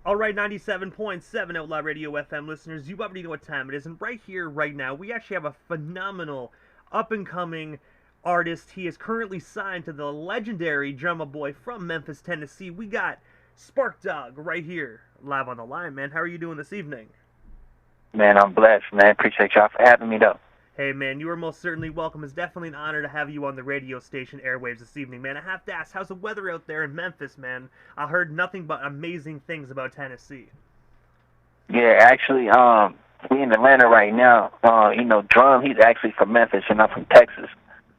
All right, 97.7 Outlaw Radio FM listeners, you already know what time it is, and right here, right now, we actually have a phenomenal up-and-coming artist. He is currently signed to the legendary drummer boy from Memphis, Tennessee. We got Spark Dawg right here, live on the line, man. How are you doing this evening? Man, I'm blessed, man. Appreciate y'all for having me, though. Hey, man, you are most certainly welcome. It's definitely an honor to have you on the radio station airwaves this evening, man. I have to ask, how's the weather out there in Memphis, man? I heard nothing but amazing things about Tennessee. Yeah, actually, we in Atlanta right now. Drum, he's actually from Memphis, and I'm from Texas.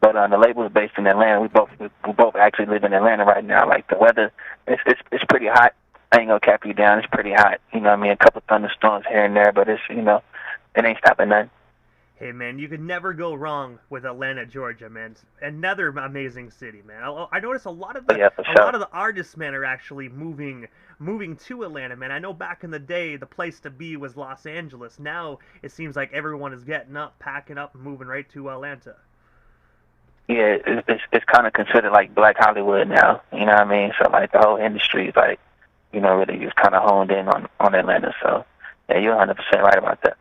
But the label is based in Atlanta. We both actually live in Atlanta right now. Like the weather, it's pretty hot. I ain't gonna cap you down. It's pretty hot. You know what I mean? A couple thunderstorms here and there, but it ain't stopping nothing. Hey man, you can never go wrong with Atlanta, Georgia, man. Another amazing city, man. I noticed a lot of But the yeah, for a sure. lot of the artists, man, are actually moving to Atlanta, man. I know back in the day, the place to be was Los Angeles. Now it seems like everyone is getting up, packing up, and moving right to Atlanta. Yeah, it's kind of considered like Black Hollywood now. You know what I mean? So like the whole industry is like, really just kind of honed in on Atlanta. So yeah, you're 100% right about that.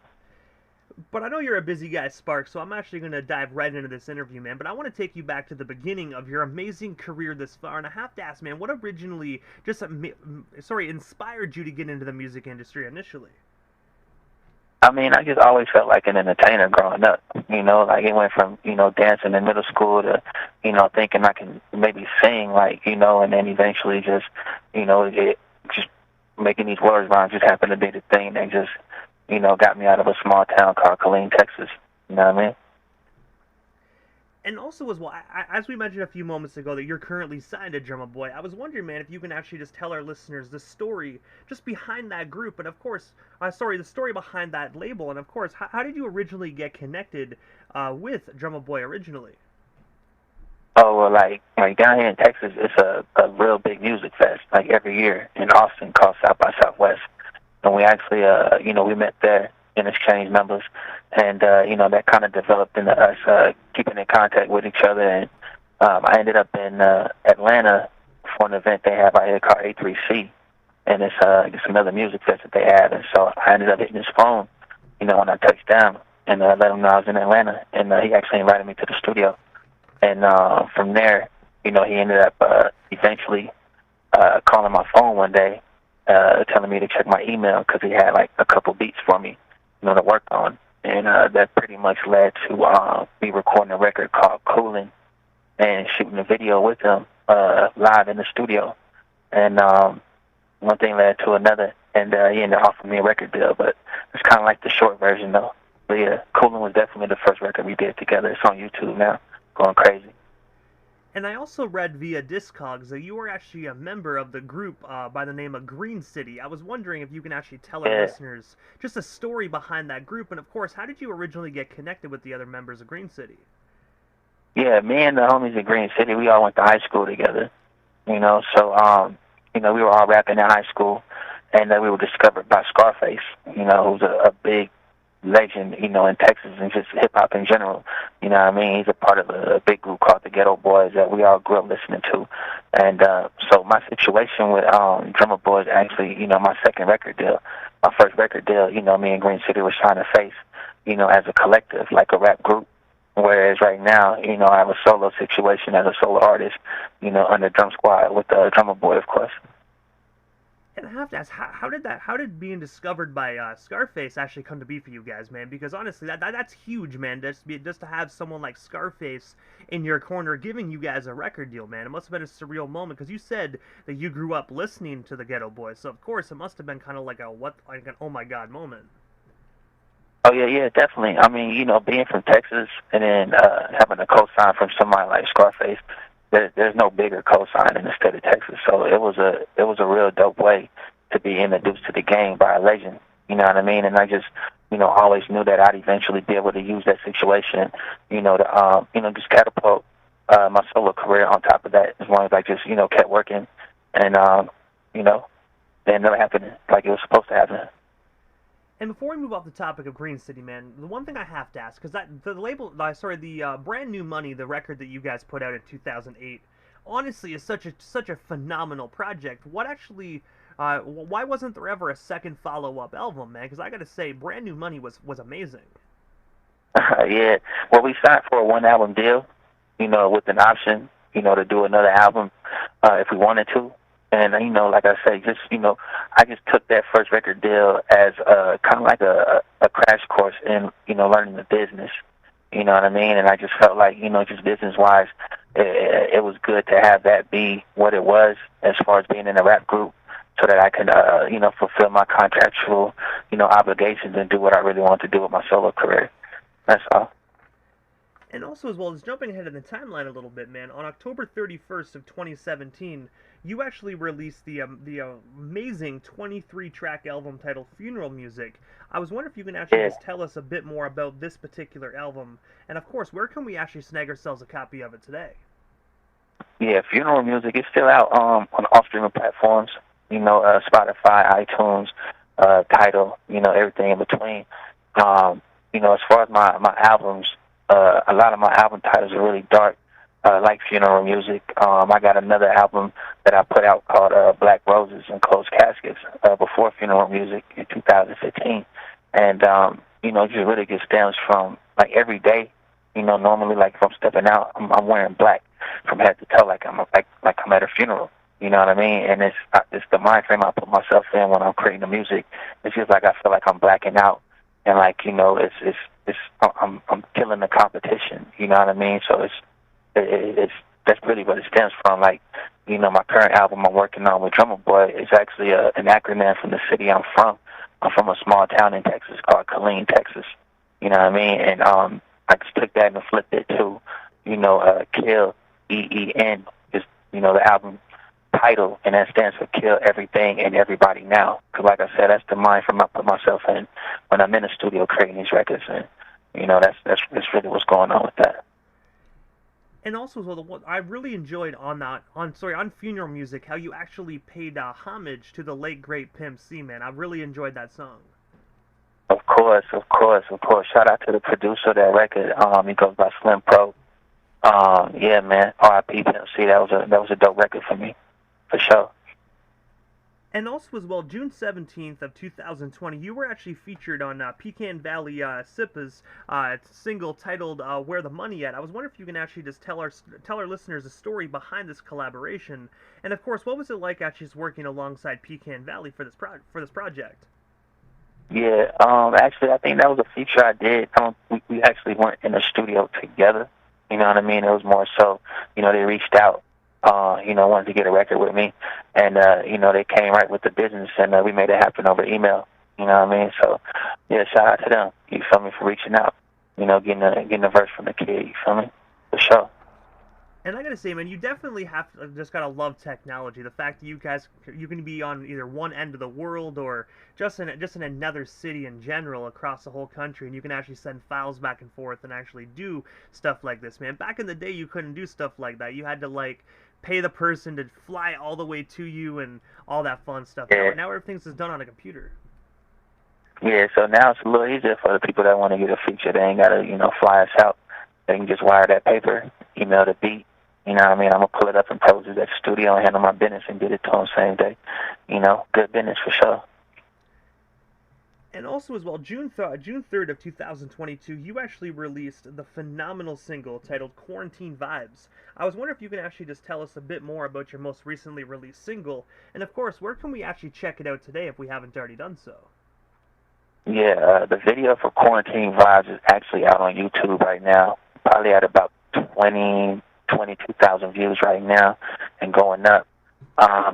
But I know you're a busy guy, Spark, so I'm actually going to dive right into this interview, man. But I want to take you back to the beginning of your amazing career this far, and I have to ask, man, what originally inspired you to get into the music industry initially? I mean, I just always felt like an entertainer growing up. Like it went from, dancing in middle school to, thinking I can maybe sing, and then eventually just, just making these words rhyme just happened to be the thing that just, got me out of a small town called Killeen, Texas. You know what I mean? And also, as well, as we mentioned a few moments ago, that you're currently signed to Drummer Boy, I was wondering, man, if you can actually just tell our listeners the story just behind that group, and of course, the story behind that label, and of course, how did you originally get connected with Drummer Boy originally? Oh, well, like down here in Texas, it's a real big music fest, like every year in Austin called South by Southwest. And we actually, we met there and exchanged numbers, and that kind of developed into us keeping in contact with each other. And I ended up in Atlanta for an event they have out here called A3C, and it's another music fest that they have. And so I ended up hitting his phone, when I touched down, and let him know I was in Atlanta, and he actually invited me to the studio. And from there, he ended up eventually calling my phone one day, telling me to check my email because he had like a couple beats for me, to work on. And that pretty much led to me recording a record called Coolin' and shooting a video with him live in the studio. And one thing led to another, and he ended up offering me a record deal. But it's kind of like the short version, though. But yeah, Coolin' was definitely the first record we did together. It's on YouTube now, going crazy. And I also read via Discogs that you were actually a member of the group by the name of Green City. I was wondering if you can actually tell our Yeah. listeners just a story behind that group, and of course, how did you originally get connected with the other members of Green City? Yeah, me and the homies in Green City, we all went to high school together. So we were all rapping in high school, and we were discovered by Scarface, who's a big legend, in Texas and just hip hop in general. You know what I mean? He's a part of a big group called the Geto Boys that we all grew up listening to. And so my situation with Drummer Boys actually, my second record deal. My first record deal, me and Green City were trying to face, as a collective, like a rap group. Whereas right now, I have a solo situation as a solo artist, under Drum Squad with the Drummer Boy, of course. And I have to ask, how did being discovered by Scarface actually come to be for you guys, man? Because honestly, that's huge, man. Just to have someone like Scarface in your corner giving you guys a record deal, man. It must have been a surreal moment because you said that you grew up listening to the Geto Boys, so of course it must have been kind of like an oh my god moment. Oh yeah, definitely. I mean, being from Texas and then having a cosign from somebody like Scarface, there's no bigger cosign in the state of Texas. So it was a real dope way to be introduced to the game by a legend. You know what I mean? And I just, always knew that I'd eventually be able to use that situation, to just catapult my solo career on top of that, as long as I just, kept working and you know, it never happened like it was supposed to happen. And before we move off the topic of Green City, man, the one thing I have to ask, because the brand new money, the record that you guys put out in 2008, honestly is such a phenomenal project. What actually, why wasn't there ever a second follow-up album, man? Because I gotta say, Brand New Money was amazing. Yeah. Well, we signed for a one album deal, with an option, to do another album if we wanted to. And like I say, just I just took that first record deal as kind of like a crash course in learning the business. You know what I mean? And I just felt like just business wise, it was good to have that be what it was as far as being in a rap group, so that I can fulfill my contractual obligations and do what I really want to do with my solo career. That's all. And also, as well as jumping ahead in the timeline a little bit, man, on October 31st of 2017, you actually released the amazing 23-track album titled Funeral Music. I was wondering if you can actually Yeah. just tell us a bit more about this particular album, and of course, where can we actually snag ourselves a copy of it today? Yeah, Funeral Music is still out on all streaming platforms. Spotify, iTunes, Tidal, everything in between. As far as my albums, a lot of my album titles are really dark, like Funeral Music. I got another album that I put out called Black Roses and Closed Caskets before Funeral Music in 2015. And, it just really just stems from, like, every day, normally, like, if I'm stepping out, I'm wearing black from head to toe, like I'm at a funeral. You know what I mean? And it's the mind frame I put myself in when I'm creating the music. It's just like I feel like I'm blacking out, and like I'm killing the competition. You know what I mean? So it's that's really what it stems from. Like, my current album I'm working on with Drummer Boy is actually an acronym from the city I'm from. I'm from a small town in Texas called Killeen, Texas. You know what I mean? And I just took that and flipped it to, Kill, EEN is, the album title, and that stands for Kill Everything and Everybody Now. Because like I said, that's the mind frame I put myself in when I'm in the studio creating these records, and that's really what's going on with that. And also, what I really enjoyed on Funeral Music, how you actually paid homage to the late great Pimp C, man. I really enjoyed that song. Of course, of course, of course. Shout out to the producer of that record. He goes by Slim Pro. Yeah, man. R.I.P. Pimp C. That was a dope record for me, for sure. And also, as well, June 17th of 2020, you were actually featured on Pecan Valley Sippa's single titled "Where the Money At." I was wondering if you can actually just tell our listeners the story behind this collaboration, and of course, what was it like actually just working alongside Pecan Valley for this project? Yeah, actually, I think that was a feature I did. We actually weren't in the studio together. You know what I mean? It was more so, they reached out, wanted to get a record with me, and they came right with the business, and we made it happen over email. You know what I mean? So, yeah, shout out to them. You feel me, for reaching out? Getting a verse from the kid. You feel me? For sure. And I gotta say, man, you definitely just gotta love technology. The fact that you can be on either one end of the world or just in another city in general across the whole country, and you can actually send files back and forth and actually do stuff like this, man. Back in the day, you couldn't do stuff like that. You had to like pay the person to fly all the way to you and all that fun stuff. Yeah. Now everything's just done on a computer. Yeah, so now it's a little easier for the people that want to get a feature. They ain't gotta, fly us out. They can just wire that paper, email the beat. You know what I mean? I'm going to pull it up and produce it at the studio and handle my business and get it to them same day. Good business for sure. And also as well, June 3rd of 2022, you actually released the phenomenal single titled Quarantine Vibes. I was wondering if you can actually just tell us a bit more about your most recently released single, and of course, where can we actually check it out today if we haven't already done so? Yeah, the video for Quarantine Vibes is actually out on YouTube right now, probably at about 22,000 views right now and going up.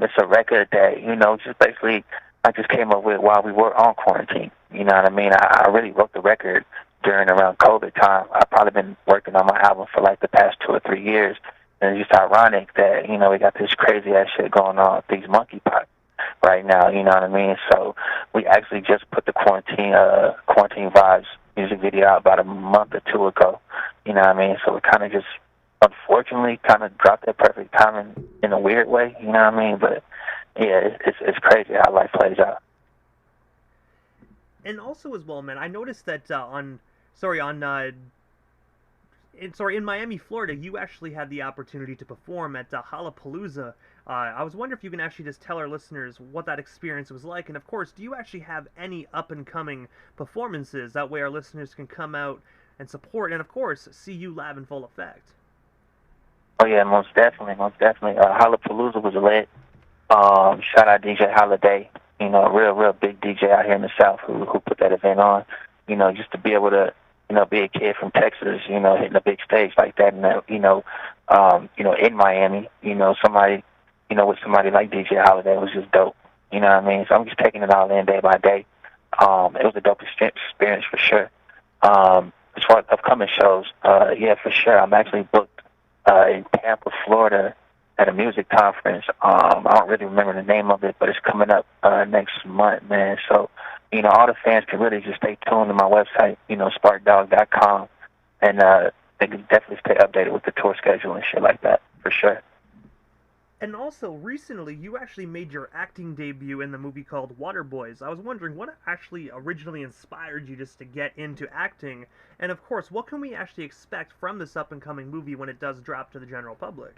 It's a record that, just basically I just came up with while we were on quarantine. You know what I mean? I really wrote the record during around COVID time. I've probably been working on my album for like the past 2 or 3 years. And it's just ironic that, we got this crazy ass shit going on with these monkeypox right now, you know what I mean? So we actually just put the Quarantine Vibes music video out about a month or two ago. You know what I mean? So we kind of just unfortunately kind of dropped at perfect timing in a weird way, you know what I mean? But yeah, it's crazy how life plays out. And also as well, man, I noticed that in Miami, Florida, you actually had the opportunity to perform at Hallapalooza. I was wondering if you can actually just tell our listeners what that experience was like, and of course, do you actually have any up and coming performances? That way, our listeners can come out and support, and of course, see you live in full effect. Oh yeah, most definitely, most definitely. Hallapalooza was lit. Shout out DJ Holiday, a real big DJ out here in the South who put that event on. Just to be able to, be a kid from Texas, hitting a big stage like that, and in Miami, somebody, with somebody like DJ Holiday was just dope. You know what I mean? So I'm just taking it all in day by day. It was a dope experience for sure. As far as upcoming shows, yeah, for sure. I'm actually booked in Tampa, Florida, at a music conference. I don't really remember the name of it, but it's coming up next month, man. So, all the fans can really just stay tuned to my website, sparkdawg.com, and they can definitely stay updated with the tour schedule and shit like that, for sure. And also, recently, you actually made your acting debut in the movie called Waterboys. I was wondering what actually originally inspired you just to get into acting, and of course, what can we actually expect from this up-and-coming movie when it does drop to the general public?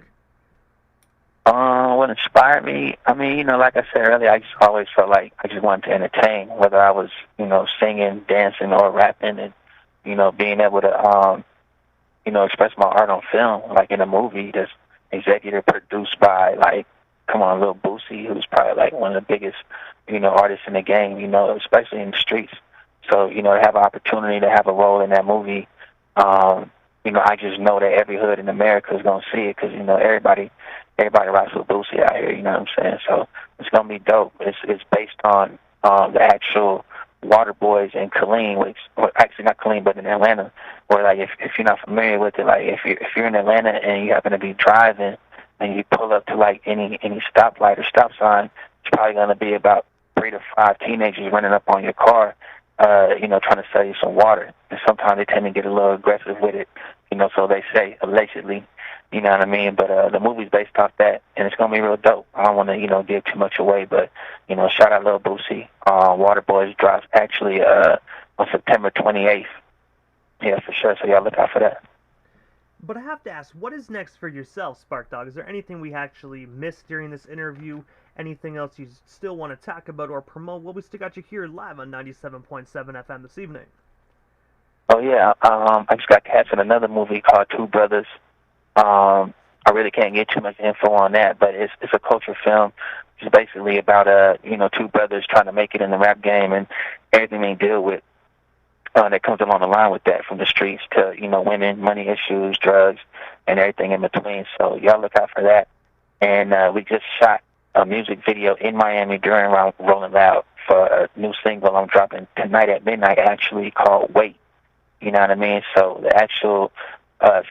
What inspired me? I mean, like I said earlier, I just always felt like I just wanted to entertain, whether I was, singing, dancing, or rapping, and, being able to, express my art on film, like in a movie that's executive produced by, like, come on, Lil Boosie, who's probably, like, one of the biggest, artists in the game, especially in the streets. So, to have an opportunity to have a role in that movie, I just know that every hood in America is going to see it because, everybody rocks with Boosie out here, you know what I'm saying? So it's going to be dope. It's based on the actual Water Boys in Killeen, or actually not Killeen, but in Atlanta, where, like, if you're not familiar with it, like, if you're in Atlanta and you happen to be driving and you pull up to, like, any stoplight or stop sign, it's probably going to be about 3 to 5 teenagers running up on your car, trying to sell you some water. And sometimes they tend to get a little aggressive with it, so they say, allegedly. You know what I mean? But the movie's based off that, and it's gonna be real dope. I don't want to, give too much away, but shout out Lil Boosie. Waterboys drops actually on September 28th. Yeah, for sure. So y'all look out for that. But I have to ask, what is next for yourself, Spark Dawg? Is there anything we actually missed during this interview? Anything else you still want to talk about or promote? Well, we still got you here live on 97.7 FM this evening. Oh yeah, I just got cast in another movie called Two Brothers. I really can't get too much info on that, but it's a culture film. It's basically about two brothers trying to make it in the rap game and everything they deal with that comes along the line with that, from the streets to women, money issues, drugs, and everything in between. So y'all look out for that. And we just shot a music video in Miami during Rolling Loud for a new single I'm dropping tonight at midnight, actually, called Wait. You know what I mean? So the actual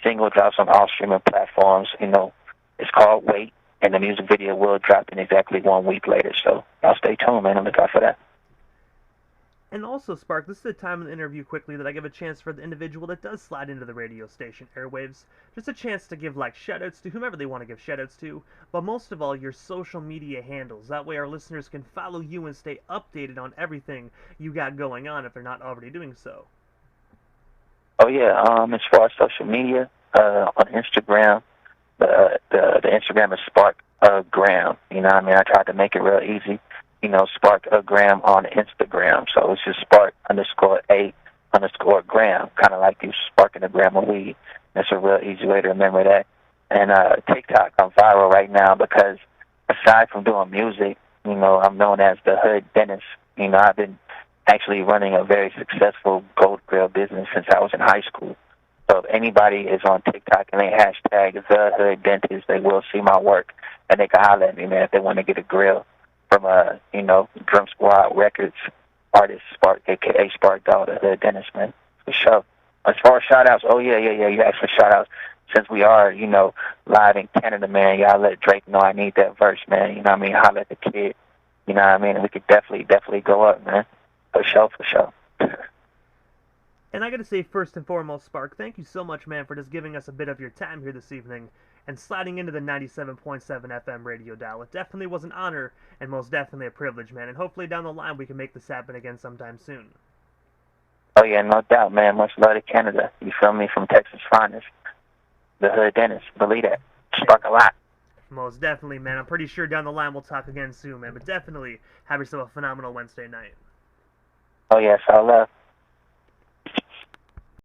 single drops on all streaming platforms. It's called Wait, and the music video will drop in exactly 1 week later. So y'all stay tuned, man, and look out for that. And also, Spark, this is the time in the interview quickly that I give a chance for the individual that does slide into the radio station airwaves. Just a chance to give, like, shoutouts to whomever they want to give shoutouts to, but most of all, your social media handles. That way our listeners can follow you and stay updated on everything you got going on if they're not already doing so. Oh yeah, as far as social media, on Instagram, the Instagram is Spark-Gram. You know what I mean? I tried to make it real easy. Spark-Gram on Instagram. So it's just Spark_A_Gram, kind of like you sparking a gram of weed. That's a real easy way to remember that. And TikTok, I'm viral right now because aside from doing music, I'm known as the Hood Dentist. I've been actually running a very successful gold grill business since I was in high school. So if anybody is on TikTok and they hashtag the Hood Dentist, they will see my work, and they can holler at me, man, if they want to get a grill from Drum Squad Records artist Spark, aka Spark Dawg, the Hood Dentist, man, for sure. As far as shout outs, you asked for shout outs. Since we are, live in Canada, man, y'all let Drake know I need that verse, man. You know what I mean? Holler at the kid. You know what I mean? And we could definitely go up, man. For sure. And I gotta say, first and foremost, Spark, thank you so much, man, for just giving us a bit of your time here this evening and sliding into the 97.7 FM radio dial. It definitely was an honor and most definitely a privilege, man, and hopefully down the line we can make this happen again sometime soon. Oh yeah, no doubt, man. Much love to Canada. You feel me? From Texas finest, the hood dentist. Believe that. Spark a lot. Most definitely, man. I'm pretty sure down the line we'll talk again soon, man. But definitely have yourself a phenomenal Wednesday night. Oh yes, I love.